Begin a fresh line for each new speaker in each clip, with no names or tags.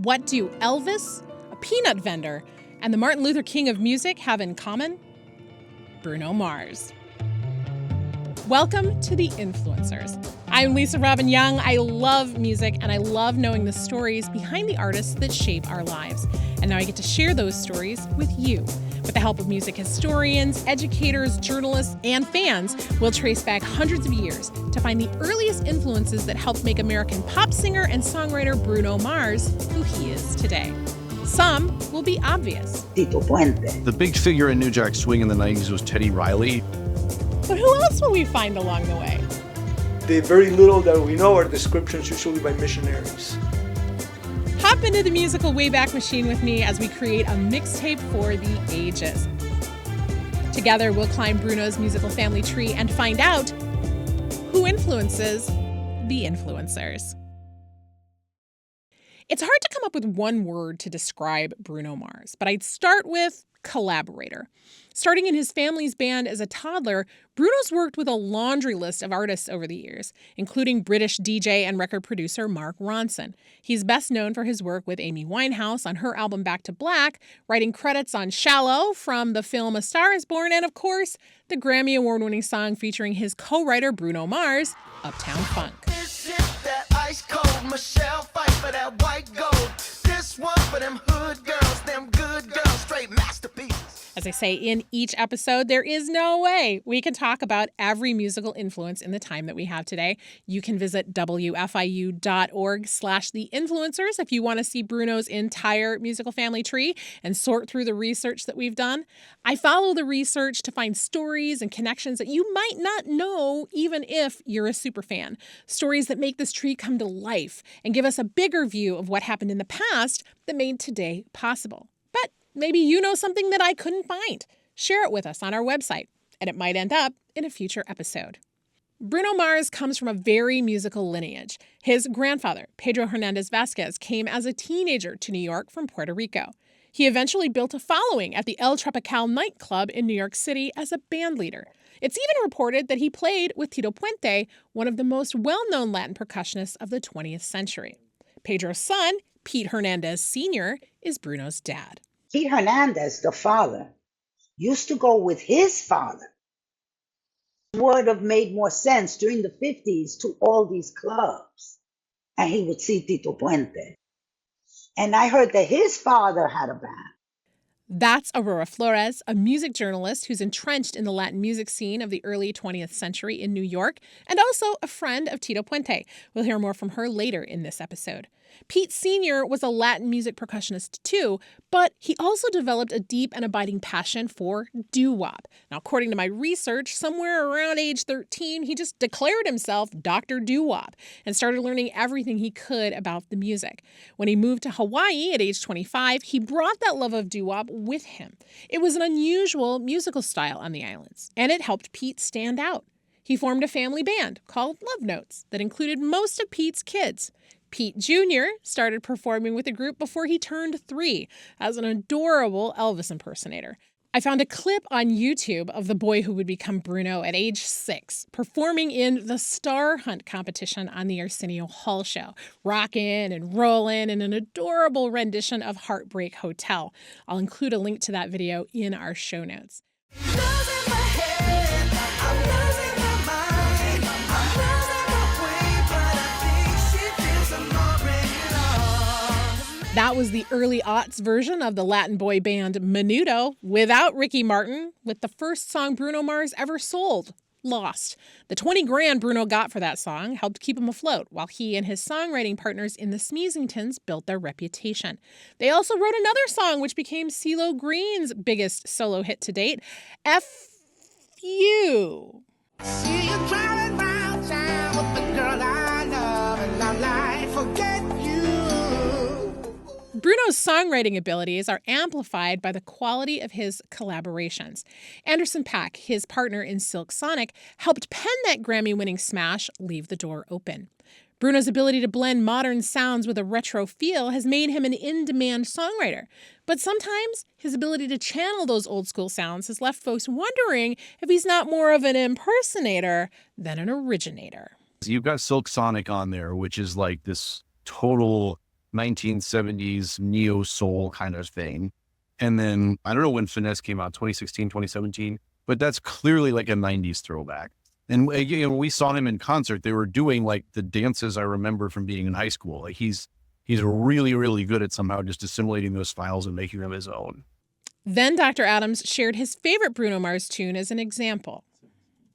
What do Elvis, a peanut vendor, and the Martin Luther King of music have in common? Bruno Mars. Welcome to The Influencers. I'm Lisa Robbin Young. I love music and I love knowing the stories behind the artists that shape our lives. And now I get to share those stories with you. With the help of music historians, educators, journalists, and fans, we'll trace back hundreds of years to find the earliest influences that helped make American pop singer and songwriter Bruno Mars who he is today. Some will be obvious.
Tito Puente.
The big figure in New Jack Swing in the 90s was Teddy Riley.
But who else will we find along the way?
The very little that we know are descriptions usually by missionaries.
Hop into the musical Wayback Machine with me as we create a mixtape for the ages. Together, we'll climb Bruno's musical family tree and find out who influences the influencers. It's hard to come up with one word to describe Bruno Mars, but I'd start with collaborator. Starting in his family's band as a toddler, Bruno's worked with a laundry list of artists over the years, including British DJ and record producer Mark Ronson. He's best known for his work with Amy Winehouse on her album Back to Black, writing credits on Shallow from the film A Star is Born, and of course, the Grammy Award-winning song featuring his co-writer Bruno Mars, Uptown Funk.
This shit that ice cold, Michelle fight for that white gold. This one for them hood girls, them good girls, straight masterpieces.
As I say in each episode, there is no way we can talk about every musical influence in the time that we have today. You can visit WFIU.org/theinfluencers if you want to see Bruno's entire musical family tree and sort through the research that we've done. I follow the research to find stories and connections that you might not know even if you're a super fan. Stories that make this tree come to life and give us a bigger view of what happened in the past that made today possible. But maybe you know something that I couldn't find. Share it with us on our website, and it might end up in a future episode. Bruno Mars comes from a very musical lineage. His grandfather, Pedro Hernandez Vasquez, came as a teenager to New York from Puerto Rico. He eventually built a following at the El Tropical nightclub in New York City as a band leader. It's even reported that he played with Tito Puente, one of the most well-known Latin percussionists of the 20th century. Pedro's son, Pete Hernandez Sr., is Bruno's dad.
Pete Hernandez, the father, used to go with his father. Would have made more sense during the 50s to all these clubs. And he would see Tito Puente. And I heard that his father had a band.
That's Aurora Flores, a music journalist who's entrenched in the Latin music scene of the early 20th century in New York, and also a friend of Tito Puente. We'll hear more from her later in this episode. Pete Sr. was a Latin music percussionist too, but he also developed a deep and abiding passion for doo-wop. Now, according to my research, somewhere around age 13, he just declared himself Dr. Doo-wop and started learning everything he could about the music. When he moved to Hawaii at age 25, he brought that love of doo-wop with him. It was an unusual musical style on the islands, and it helped Pete stand out. He formed a family band called Love Notes that included most of Pete's kids. Pete Jr. started performing with the group before he turned 3 as an adorable Elvis impersonator. I found a clip on YouTube of the boy who would become Bruno at age 6, performing in the Star Hunt competition on the Arsenio Hall show, rockin' and rollin' in an adorable rendition of Heartbreak Hotel. I'll include a link to that video in our show notes. That was the early aughts version of the Latin boy band Menudo without Ricky Martin, with the first song Bruno Mars ever sold, Lost. The $20,000 Bruno got for that song helped keep him afloat, while he and his songwriting partners in the Smeezingtons built their reputation. They also wrote another song which became CeeLo Green's biggest solo hit to date, F.U.
See you driving round town with the girl I love, and I like forget you.
Bruno's songwriting abilities are amplified by the quality of his collaborations. Anderson .Paak, his partner in Silk Sonic, helped pen that Grammy-winning smash, Leave the Door Open. Bruno's ability to blend modern sounds with a retro feel has made him an in-demand songwriter. But sometimes his ability to channel those old-school sounds has left folks wondering if he's not more of an impersonator than an originator.
You've got Silk Sonic on there, which is like this total 1970s neo soul kind of thing. And then I don't know when Finesse came out, 2016, 2017, but that's clearly like a 90s throwback. And when we saw him in concert, they were doing like the dances I remember from being in high school. Like he's really, really good at somehow just assimilating those styles and making them his own.
Then Dr. Adams shared his favorite Bruno Mars tune as an example.
I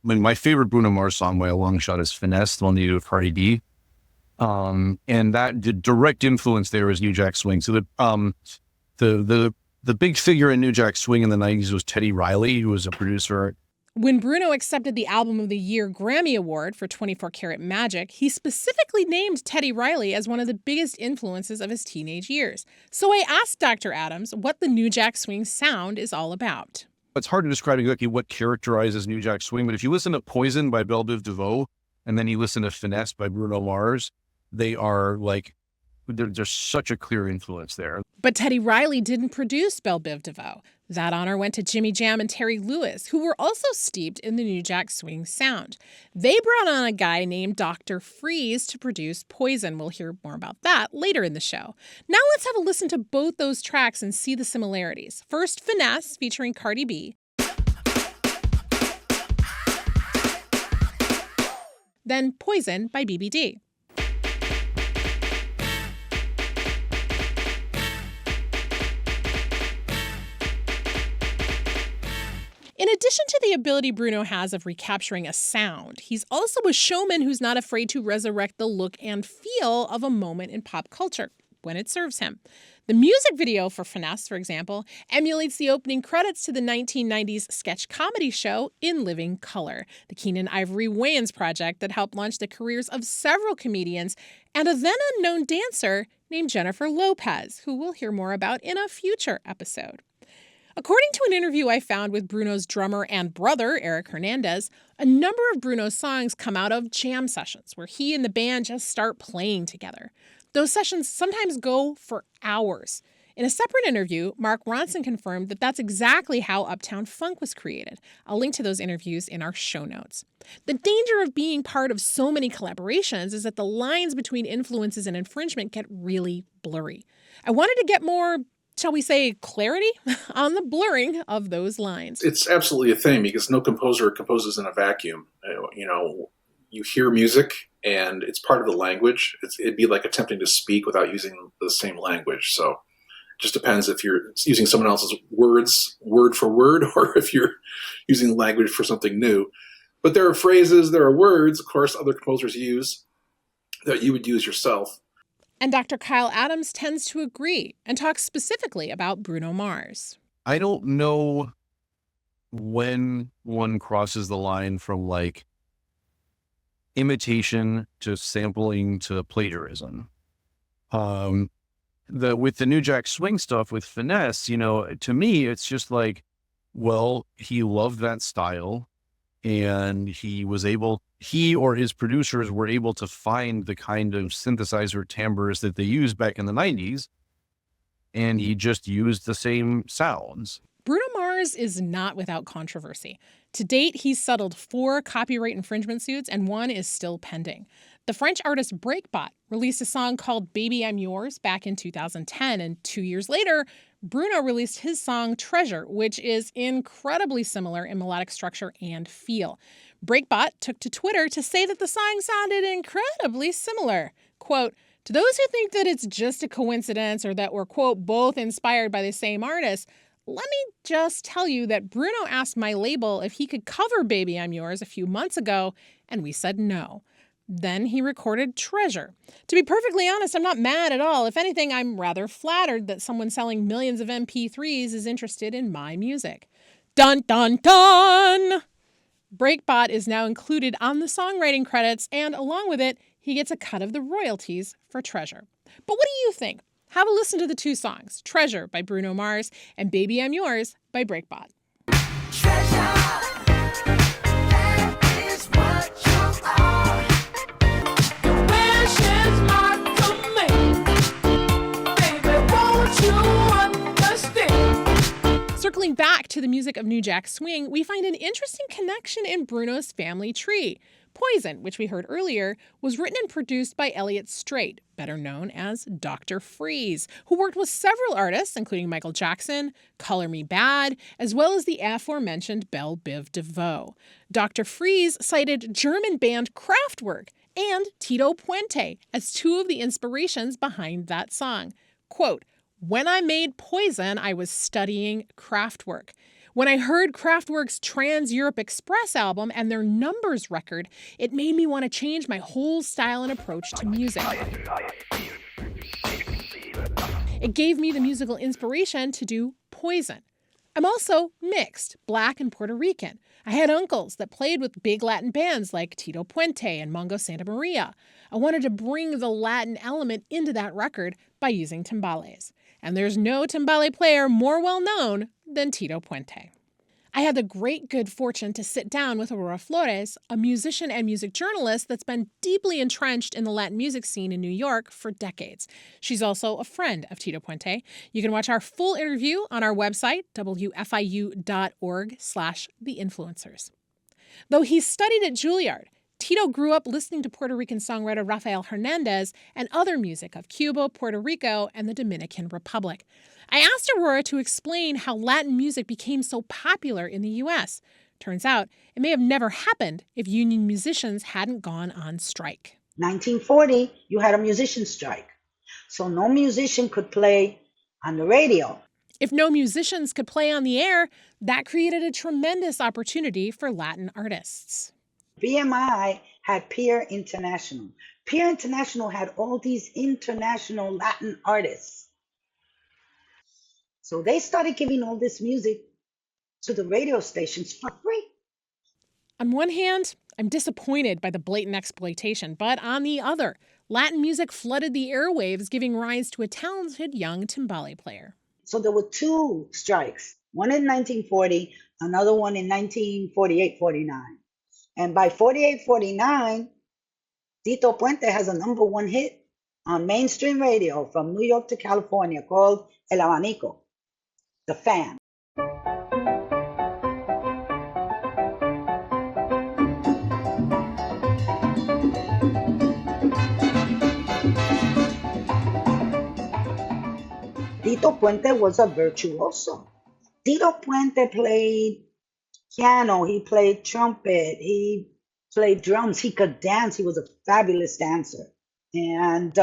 mean, my favorite Bruno Mars song by a long shot is Finesse, the one they do with Cardi B. And that the direct influence there is New Jack Swing. So the big figure in New Jack Swing in the 90s was Teddy Riley, who was a producer.
When Bruno accepted the Album of the Year Grammy Award for 24 Karat Magic, he specifically named Teddy Riley as one of the biggest influences of his teenage years. So I asked Dr. Adams what the New Jack Swing sound is all about.
It's hard to describe exactly what characterizes New Jack Swing, but if you listen to Poison by Belle Biv DeVoe, and then you listen to Finesse by Bruno Mars, they are like, there's such a clear influence there.
But Teddy Riley didn't produce Belle Biv DeVoe. That honor went to Jimmy Jam and Terry Lewis, who were also steeped in the New Jack Swing sound. They brought on a guy named Dr. Freeze to produce Poison. We'll hear more about that later in the show. Now let's have a listen to both those tracks and see the similarities. First, Finesse featuring Cardi B. Then Poison by BBD. In addition to the ability Bruno has of recapturing a sound, he's also a showman who's not afraid to resurrect the look and feel of a moment in pop culture when it serves him. The music video for Finesse, for example, emulates the opening credits to the 1990s sketch comedy show In Living Color, the Keenen Ivory Wayans project that helped launch the careers of several comedians and a then unknown dancer named Jennifer Lopez, who we'll hear more about in a future episode. According to an interview I found with Bruno's drummer and brother, Eric Hernandez, a number of Bruno's songs come out of jam sessions where he and the band just start playing together. Those sessions sometimes go for hours. In a separate interview, Mark Ronson confirmed that that's exactly how Uptown Funk was created. I'll link to those interviews in our show notes. The danger of being part of so many collaborations is that the lines between influences and infringement get really blurry. I wanted to get more, shall we say, clarity on the blurring of those lines.
It's absolutely a thing because no composer composes in a vacuum. You hear music and it's part of the language. It'd be like attempting to speak without using the same language. So it just depends if you're using someone else's words, word for word, or if you're using language for something new. But there are phrases, there are words, of course, other composers use that you would use yourself.
And Dr. Kyle Adams tends to agree and talks specifically about Bruno Mars.
I don't know when one crosses the line from like imitation to sampling to plagiarism. With the New Jack Swing stuff with Finesse, to me, it's just like, well, he loved that style and he or his producers were able to find the kind of synthesizer timbres that they used back in the 90s. And he just used the same sounds.
Bruno Mars is not without controversy. To date, he's settled 4 copyright infringement suits and 1 is still pending. The French artist Breakbot released a song called Baby I'm Yours back in 2010, and 2 years later, Bruno released his song Treasure, which is incredibly similar in melodic structure and feel. Breakbot took to Twitter to say that the song sounded incredibly similar. Quote, "To those who think that it's just a coincidence or that we're, quote, both inspired by the same artist, let me just tell you that Bruno asked my label if he could cover Baby I'm Yours a few months ago, and we said no. Then he recorded Treasure. To be perfectly honest, I'm not mad at all. If anything, I'm rather flattered that someone selling millions of MP3s is interested in my music." Dun, dun, dun! Breakbot is now included on the songwriting credits, and along with it, he gets a cut of the royalties for Treasure. But what do you think? Have a listen to the 2 songs, Treasure by Bruno Mars and Baby I'm Yours by Breakbot.
Treasure, that is what you are. Your wish is my command. Baby, won't you understand?
Circling back to the music of New Jack Swing, we find an interesting connection in Bruno's family tree. Poison, which we heard earlier, was written and produced by Elliot Strait, better known as Dr. Freeze, who worked with several artists, including Michael Jackson, Color Me Bad, as well as the aforementioned Belle Biv DeVoe. Dr. Freeze cited German band Kraftwerk and Tito Puente as two of the inspirations behind that song. Quote, "When I made Poison, I was studying Kraftwerk. When I heard Kraftwerk's Trans-Europe Express album and their Numbers record, it made me want to change my whole style and approach to music. It gave me the musical inspiration to do Poison. I'm also mixed, Black and Puerto Rican. I had uncles that played with big Latin bands like Tito Puente and Mongo Santa Maria. I wanted to bring the Latin element into that record by using timbales. And there's no timbale player more well known than Tito Puente." I had the great good fortune to sit down with Aurora Flores, a musician and music journalist that's been deeply entrenched in the Latin music scene in New York for decades. She's also a friend of Tito Puente. You can watch our full interview on our website, wfiu.org/theinfluencers. Though he studied at Juilliard, Tito grew up listening to Puerto Rican songwriter Rafael Hernandez and other music of Cuba, Puerto Rico, and the Dominican Republic. I asked Aurora to explain how Latin music became so popular in the U.S. Turns out, it may have never happened if union musicians hadn't gone on strike.
1940, you had a musician strike. So no musician could play on the radio.
If no musicians could play on the air, that created a tremendous opportunity for Latin artists.
BMI had Peer International. Peer International had all these international Latin artists. So they started giving all this music to the radio stations for free.
On one hand, I'm disappointed by the blatant exploitation, but on the other, Latin music flooded the airwaves, giving rise to a talented young timbale player.
So there were two strikes, one in 1940, another one in 1948-49. And by 48-49, Tito Puente has a #1 hit on mainstream radio from New York to California called El Abanico, The Fan. Tito Puente was a virtuoso. Tito Puente played piano, he played trumpet, he played drums, he could dance, he was a fabulous dancer. And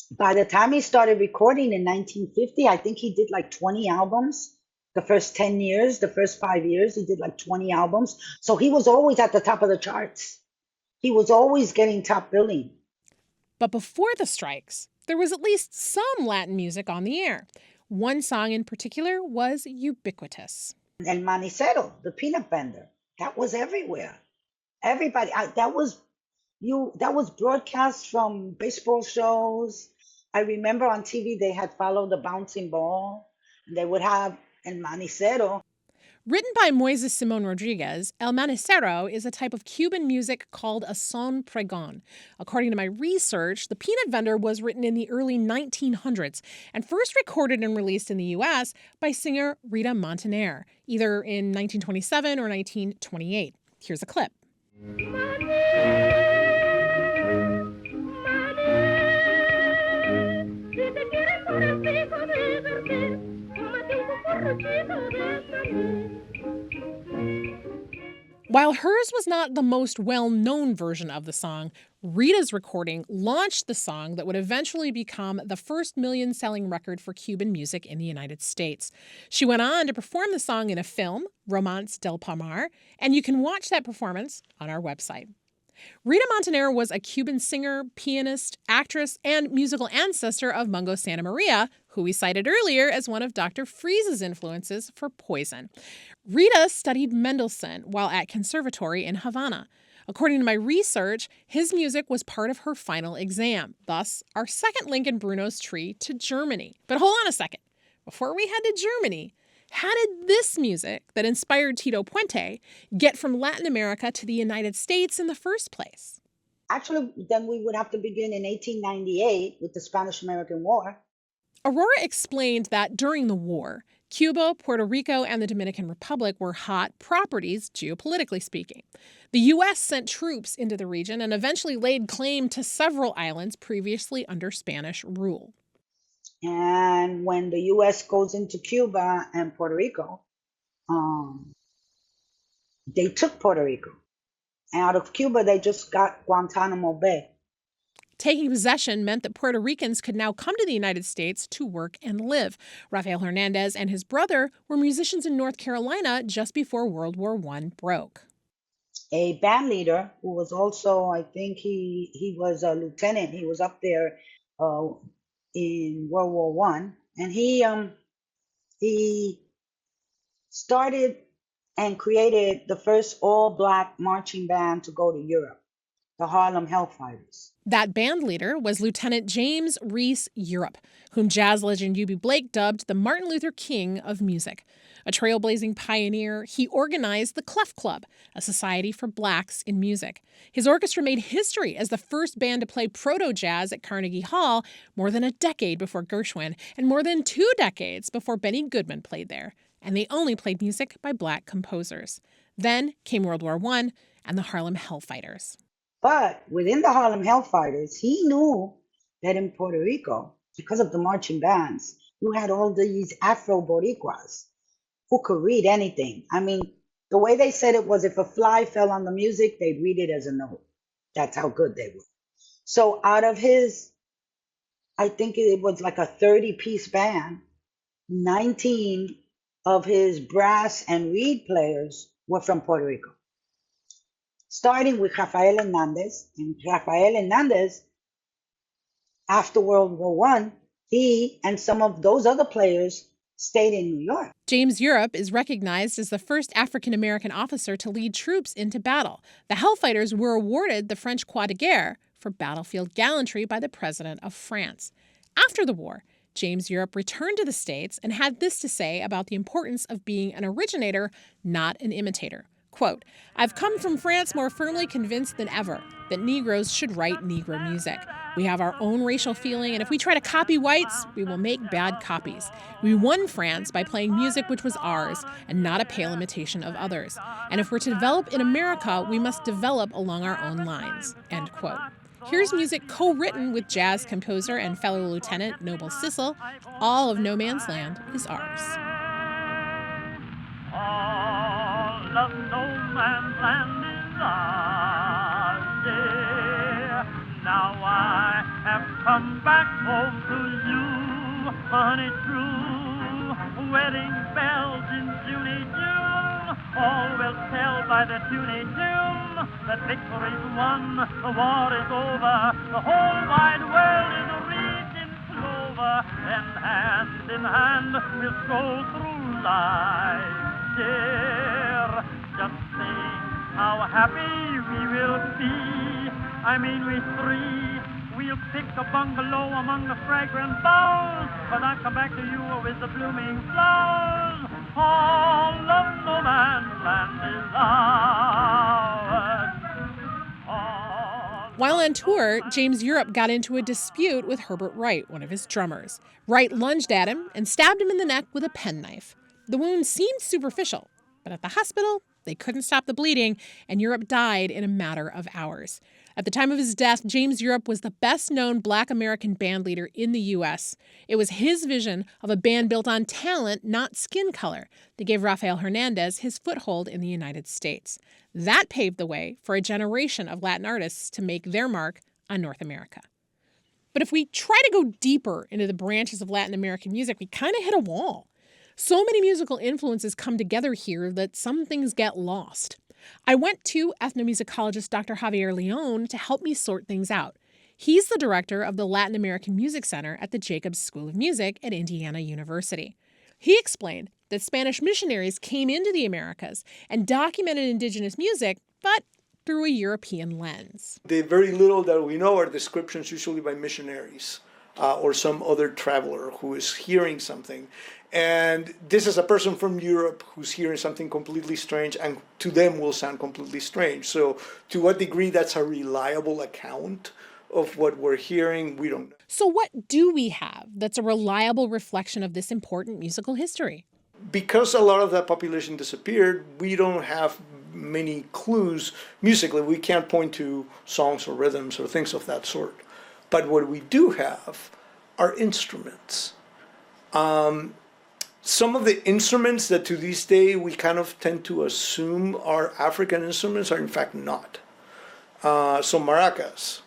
by the time he started recording in 1950, I think he did like 20 albums. The first 10 years, the first 5 years, he did like 20 albums. So he was always at the top of the charts. He was always getting top billing.
But before the strikes, there was at least some Latin music on the air. One song in particular was ubiquitous.
El Manicero, the peanut vendor, that was everywhere. Everybody, that was broadcast from baseball shows. I remember on TV they had Follow the Bouncing Ball. They would have El Manicero.
Written by Moises Simón Rodriguez, El Manicero is a type of Cuban music called a son pregón. According to my research, the Peanut Vendor was written in the early 1900s and first recorded and released in the U.S. by singer Rita Montaner, either in 1927 or 1928. Here's a clip. While hers was not the most well-known version of the song, Rita's recording launched the song that would eventually become the first million-selling record for Cuban music in the United States. She went on to perform the song in a film, Romance del Palmar, and you can watch that performance on our website. Rita Montaner was a Cuban singer, pianist, actress, and musical ancestor of Mongo Santa Maria, who we cited earlier as one of Dr. Freeze's influences for Poison. Rita studied Mendelssohn while at conservatory in Havana. According to my research, his music was part of her final exam, thus our second link in Bruno's tree to Germany. But hold on a second. Before we head to Germany, how did this music that inspired Tito Puente get from Latin America to the United States in the first place?
Actually, then we would have to begin in 1898 with the Spanish-American War.
Aurora explained that during the war, Cuba, Puerto Rico, and the Dominican Republic were hot properties, geopolitically speaking. The U.S. sent troops into the region and eventually laid claim to several islands previously under Spanish rule.
And when the U.S. goes into Cuba and Puerto Rico, they took Puerto Rico. And out of Cuba, they just got Guantanamo Bay.
Taking possession meant that Puerto Ricans could now come to the United States to work and live. Rafael Hernandez and his brother were musicians in North Carolina just before World War I broke.
A band leader who was also, I think he was a lieutenant. He was up there in World War I, and he started and created the first all-black marching band to go to Europe, the Harlem Hellfighters.
That band leader was Lieutenant James Reese Europe, whom jazz legend Eubie Blake dubbed the Martin Luther King of music. A trailblazing pioneer, he organized the Clef Club, a society for blacks in music. His orchestra made history as the first band to play proto-jazz at Carnegie Hall more than a decade before Gershwin and more than 2 decades before Benny Goodman played there. And they only played music by black composers. Then came World War I and the Harlem Hellfighters.
But within the Harlem Hellfighters, he knew that in Puerto Rico, because of the marching bands, you had all these Afro-Boricuas who could read anything. I mean, the way they said it was if a fly fell on the music, they'd read it as a note. That's how good they were. So out of his, I think it was like a 30-piece band, 19 of his brass and reed players were from Puerto Rico. Starting with Rafael Hernandez. And Rafael Hernandez, after World War I, he and some of those other players stayed in New York.
James Europe is recognized as the first African-American officer to lead troops into battle. The Hellfighters were awarded the French Croix de Guerre for battlefield gallantry by the President of France. After the war, James Europe returned to the States and had this to say about the importance of being an originator, not an imitator. Quote, "I've come from France more firmly convinced than ever that Negroes should write Negro music. We have our own racial feeling, and if we try to copy whites, we will make bad copies. We won France by playing music which was ours and not a pale imitation of others. And if we're to develop in America, we must develop along our own lines." End quote. Here's music co-written with jazz composer and fellow Lieutenant Noble Sissle. All of No Man's Land is ours.
All of No Man's Land is ours, dear. Now I have come back home to you, honey true. Wedding bells in Junie, June, all will tell by the Junie tune that victory's won, the war is over, the whole wide world is wreathed in clover, and hand in hand we'll stroll through life, dear. Just think how happy we will be. I mean, we three. We'll pick a bungalow among the fragrant boughs, but I'll come back to you with the blooming flowers. All of No Man's Land is ours.
While on tour, James Europe got into a dispute with Herbert Wright, one of his drummers. Wright lunged at him and stabbed him in the neck with a penknife. The wound seemed superficial, but at the hospital, they couldn't stop the bleeding, and Europe died in a matter of hours. At the time of his death, James Europe was the best-known Black American band leader in the U.S. It was his vision of a band built on talent, not skin color, that gave Rafael Hernandez his foothold in the United States. That paved the way for a generation of Latin artists to make their mark on North America. But if we try to go deeper into the branches of Latin American music, we kind of hit a wall. So many musical influences come together here that some things get lost. I went to ethnomusicologist Dr. Javier Leon to help me sort things out. He's the director of the Latin American Music Center at the Jacobs School of Music at Indiana University. He explained that Spanish missionaries came into the Americas and documented indigenous music, but through a European lens.
The very little that we know are descriptions usually by missionaries or some other traveler who is hearing something. And this is a person from Europe who's hearing something completely strange and to them will sound completely strange. So to what degree that's a reliable account of what we're hearing, we don't know.
So what do we have that's a reliable reflection of this important musical history?
Because a lot of that population disappeared, we don't have many clues musically. We can't point to songs or rhythms or things of that sort. But what we do have are instruments. Some of the instruments that to this day we kind of tend to assume are African instruments are in fact not. So maracas.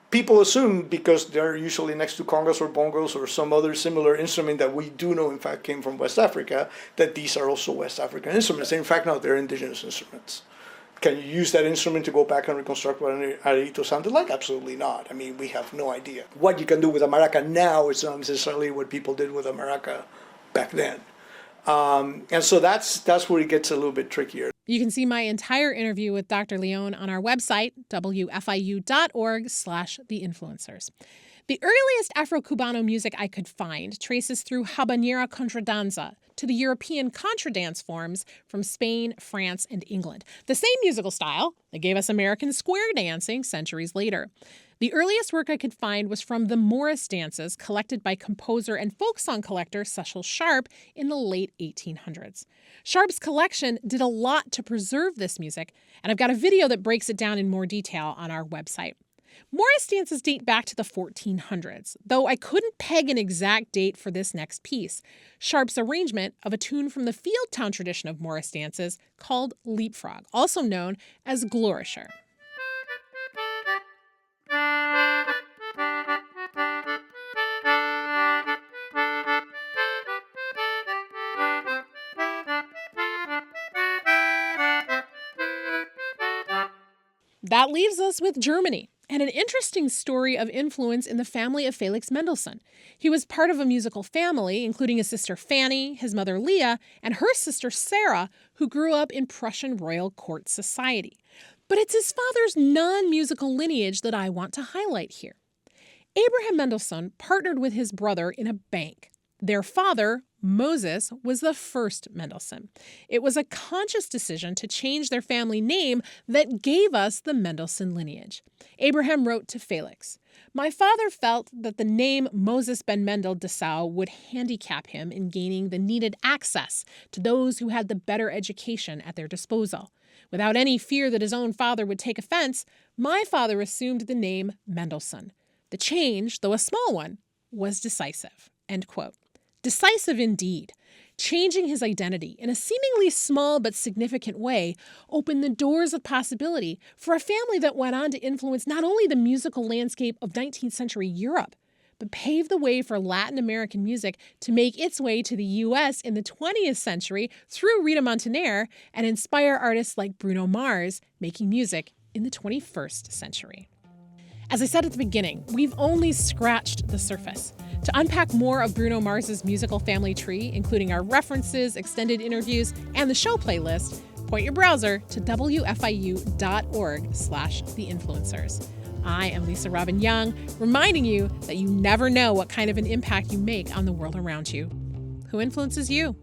People assume, because they're usually next to congas or bongos or some other similar instrument that we do know in fact came from West Africa, that these are also West African instruments. In fact, no, they're indigenous instruments. Can you use that instrument to go back and reconstruct what an arito sounded like? Absolutely not. I mean, we have no idea. What you can do with a maraca now is not necessarily what people did with a maraca back then. And so that's where it gets a little bit trickier.
You can see my entire interview with Dr. Leon on our website, wfiu.org/theinfluencers. The earliest Afro-Cubano music I could find traces through habanera contradanza to the European contradance forms from Spain, France, and England. The same musical style that gave us American square dancing centuries later. The earliest work I could find was from the Morris dances collected by composer and folk song collector Cecil Sharp in the late 1800s. Sharp's collection did a lot to preserve this music, and I've got a video that breaks it down in more detail on our website. Morris dances date back to the 1400s, though I couldn't peg an exact date for this next piece. Sharp's arrangement of a tune from the Fieldtown tradition of Morris dances called Leapfrog, also known as Glorrischer. That leaves us with Germany, and an interesting story of influence in the family of Felix Mendelssohn. He was part of a musical family, including his sister Fanny, his mother Leah, and her sister Sarah, who grew up in Prussian royal court society. But it's his father's non-musical lineage that I want to highlight here. Abraham Mendelssohn partnered with his brother in a bank. Their father, Moses, was the first Mendelssohn. It was a conscious decision to change their family name that gave us the Mendelssohn lineage. Abraham wrote to Felix, "My father felt that the name Moses ben Mendel Dessau would handicap him in gaining the needed access to those who had the better education at their disposal. Without any fear that his own father would take offense, my father assumed the name Mendelssohn. The change, though a small one, was decisive." End quote. Decisive indeed. Changing his identity in a seemingly small but significant way opened the doors of possibility for a family that went on to influence not only the musical landscape of 19th century Europe, but paved the way for Latin American music to make its way to the U.S. in the 20th century through Rita Montaner and inspire artists like Bruno Mars making music in the 21st century. As I said at the beginning, we've only scratched the surface. To unpack more of Bruno Mars's musical family tree, including our references, extended interviews, and the show playlist, point your browser to wfiu.org/theinfluencers. I am Lisa Robbin Young, reminding you that you never know what kind of an impact you make on the world around you. Who influences you?